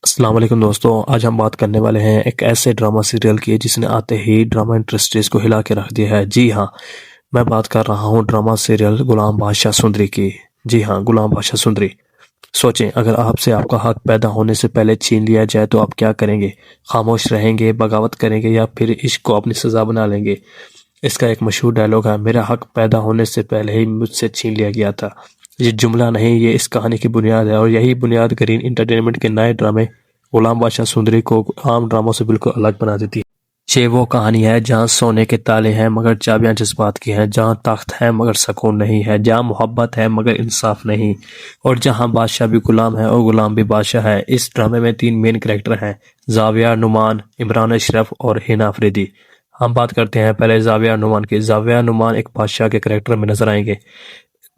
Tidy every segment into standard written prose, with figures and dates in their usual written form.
السلام علیکم دوستو، آج ہم بات کرنے والے ہیں ایک ایسے ڈرامہ سیریل کی جس نے آتے ہی ڈرامہ انڈسٹریز کو ہلا کے رکھ دیا ہے۔ جی ہاں، میں بات کر رہا ہوں ڈرامہ سیریل غلام بادشاہ سندری کی۔ جی ہاں، غلام بادشاہ سندری۔ سوچیں، اگر آپ سے آپ کا حق پیدا ہونے سے پہلے چھین لیا جائے تو آپ کیا کریں گے؟ خاموش رہیں گے، بغاوت کریں گے، یا پھر عشق کو اپنی سزا بنا لیں گے؟ اس کا ایک مشہور ڈائلاگ ہے، میرا حق پیدا ہونے سے پہلے ہی مجھ سے چھین لیا گیا تھا۔ یہ جملہ نہیں، یہ اس کہانی کی بنیاد ہے، اور یہی بنیاد گرین انٹرٹینمنٹ کے نئے ڈرامے غلام بادشاہ سندری کو عام ڈراموں سے بالکل الگ بنا دیتی ہے۔ یہ وہ کہانی ہے جہاں سونے کے تالے ہیں مگر چابیاں جذبات کی ہیں، جہاں تخت ہے مگر سکون نہیں ہے، جہاں محبت ہے مگر انصاف نہیں، اور جہاں بادشاہ بھی غلام ہے اور غلام بھی بادشاہ ہے۔ اس ڈرامے میں 3 مین کریکٹر ہیں، زاویہ نعمان، عمران اشرف اور ہنا افریدی۔ ہم بات کرتے ہیں پہلے زاویہ نعمان کی۔ زاویہ نعمان ایک بادشاہ کے کریکٹر میں نظر آئیں گے۔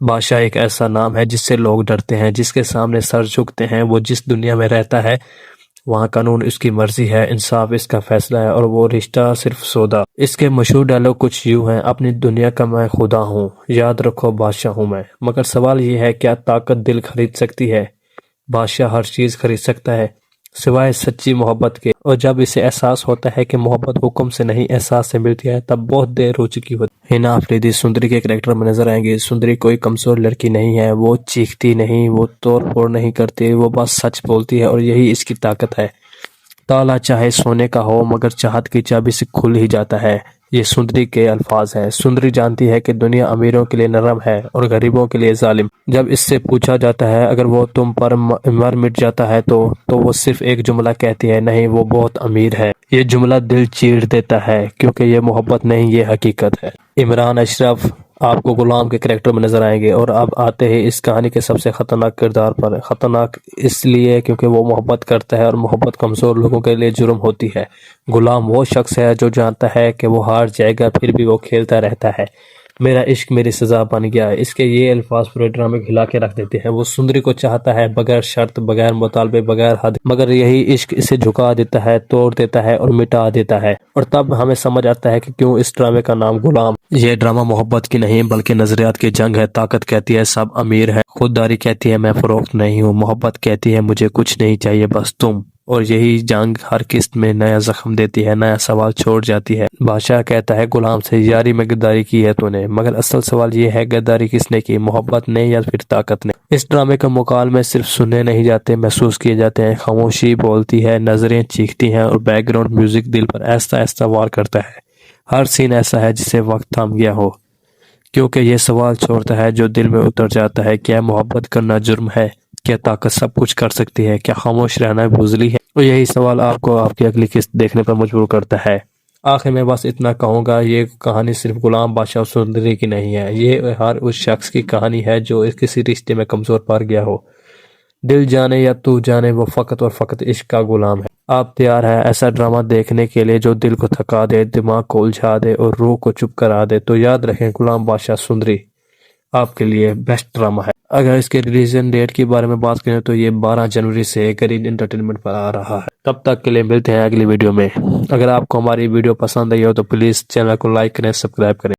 بادشاہ ایک ایسا نام ہے جس سے لوگ ڈرتے ہیں، جس کے سامنے سر جھکتے ہیں۔ وہ جس دنیا میں رہتا ہے وہاں قانون اس کی مرضی ہے، انصاف اس کا فیصلہ ہے، اور وہ رشتہ صرف سودا۔ اس کے مشہور ڈائلاگ کچھ یوں ہیں، اپنی دنیا کا میں خدا ہوں، یاد رکھو بادشاہ ہوں میں۔ مگر سوال یہ ہے، کیا طاقت دل خرید سکتی ہے؟ بادشاہ ہر چیز خرید سکتا ہے سوائے سچی محبت کے، اور جب اسے احساس ہوتا ہے کہ محبت حکم سے نہیں احساس سے ملتی ہے تب بہت دیر ہو چکی ہوتی ہے۔ ہنا افریدی سندری کے کریکٹر میں نظر آئیں گے۔ سندری کوئی کمزور لڑکی نہیں ہے، وہ چیختی نہیں، وہ توڑ پھوڑ نہیں کرتی، وہ بس سچ بولتی ہے، اور یہی اس کی طاقت ہے۔ تالا چاہے سونے کا ہو مگر چاہت کی چابی سے کھل ہی جاتا ہے، یہ سندری کے الفاظ ہیں۔ سندری جانتی ہے کہ دنیا امیروں کے لیے نرم ہے اور غریبوں کے لیے ظالم۔ جب اس سے پوچھا جاتا ہے اگر وہ تم پر مر مٹ جاتا ہے تو وہ صرف ایک جملہ کہتی ہے، نہیں وہ بہت امیر ہے۔ یہ جملہ دل چیر دیتا ہے کیونکہ یہ محبت نہیں، یہ حقیقت ہے۔ عمران اشرف آپ کو غلام کے کریکٹر میں نظر آئیں گے، اور اب آتے ہیں اس کہانی کے سب سے خطرناک کردار پر۔ خطرناک اس لیے کیونکہ وہ محبت کرتا ہے، اور محبت کمزور لوگوں کے لیے جرم ہوتی ہے۔ غلام وہ شخص ہے جو جانتا ہے کہ وہ ہار جائے گا، پھر بھی وہ کھیلتا رہتا ہے۔ میرا عشق میری سزا بن گیا، اس کے یہ الفاظ پورے ڈرامے کو ہلا کے رکھ دیتے ہیں۔ وہ سندری کو چاہتا ہے بغیر شرط، بغیر مطالبے، بغیر حد، مگر یہی عشق اسے جھکا دیتا ہے، توڑ دیتا ہے اور مٹا دیتا ہے۔ اور تب ہمیں سمجھ آتا ہے کہ کیوں اس ڈرامے کا نام غلام۔ یہ ڈرامہ محبت کی نہیں بلکہ نظریات کی جنگ ہے۔ طاقت کہتی ہے سب امیر ہے، خودداری کہتی ہے میں فروخت نہیں ہوں، محبت کہتی ہے مجھے کچھ نہیں چاہیے بس تم، اور یہی جنگ ہر قسط میں نیا زخم دیتی ہے، نیا سوال چھوڑ جاتی ہے۔ بادشاہ کہتا ہے غلام سے، یاری میں غداری کی ہے تو نے، مگر اصل سوال یہ ہے غداری کس نے کی، محبت نے یا پھر طاقت نے؟ اس ڈرامے کا مکالمے صرف سنے نہیں جاتے، محسوس کیے جاتے ہیں۔ خاموشی بولتی ہے، نظریں چیختی ہیں، اور بیک گراؤنڈ میوزک دل پر ایسا ایسا وار کرتا ہے۔ ہر سین ایسا ہے جسے وقت تھم گیا ہو، کیونکہ یہ سوال چھوڑتا ہے جو دل میں اتر جاتا ہے، کیا محبت کرنا جرم ہے؟ کیا طاقت سب کچھ کر سکتی ہے؟ کیا خاموش رہنا بزدلی ہے؟ اور یہی سوال آپ کو آپ کی اگلی قسط دیکھنے پر مجبور کرتا ہے۔ آخر میں بس اتنا کہوں گا، یہ کہانی صرف غلام بادشاہ سندری کی نہیں ہے، یہ ہر اس شخص کی کہانی ہے جو کسی رشتے میں کمزور پڑ گیا ہو۔ دل جانے یا تو جانے، وہ فقط اور فقط عشق کا غلام ہے۔ آپ تیار ہے ایسا ڈرامہ دیکھنے کے لیے جو دل کو تھکا دے، دماغ کو الجھا دے اور روح کو چپ کرا دے؟ تو یاد رکھیں، غلام بادشاہ سندری آپ کے لیے بیسٹ ڈرامہ ہے۔ اگر اس کے ریلیزن ڈیٹ کے بارے میں بات کریں تو یہ 12 جنوری سے گرین انٹرٹینمنٹ پر آ رہا ہے۔ تب تک کے لیے ملتے ہیں اگلی ویڈیو میں۔ اگر آپ کو ہماری ویڈیو پسند آئی ہو تو پلیز چینل کو لائک کریں، سبسکرائب کریں۔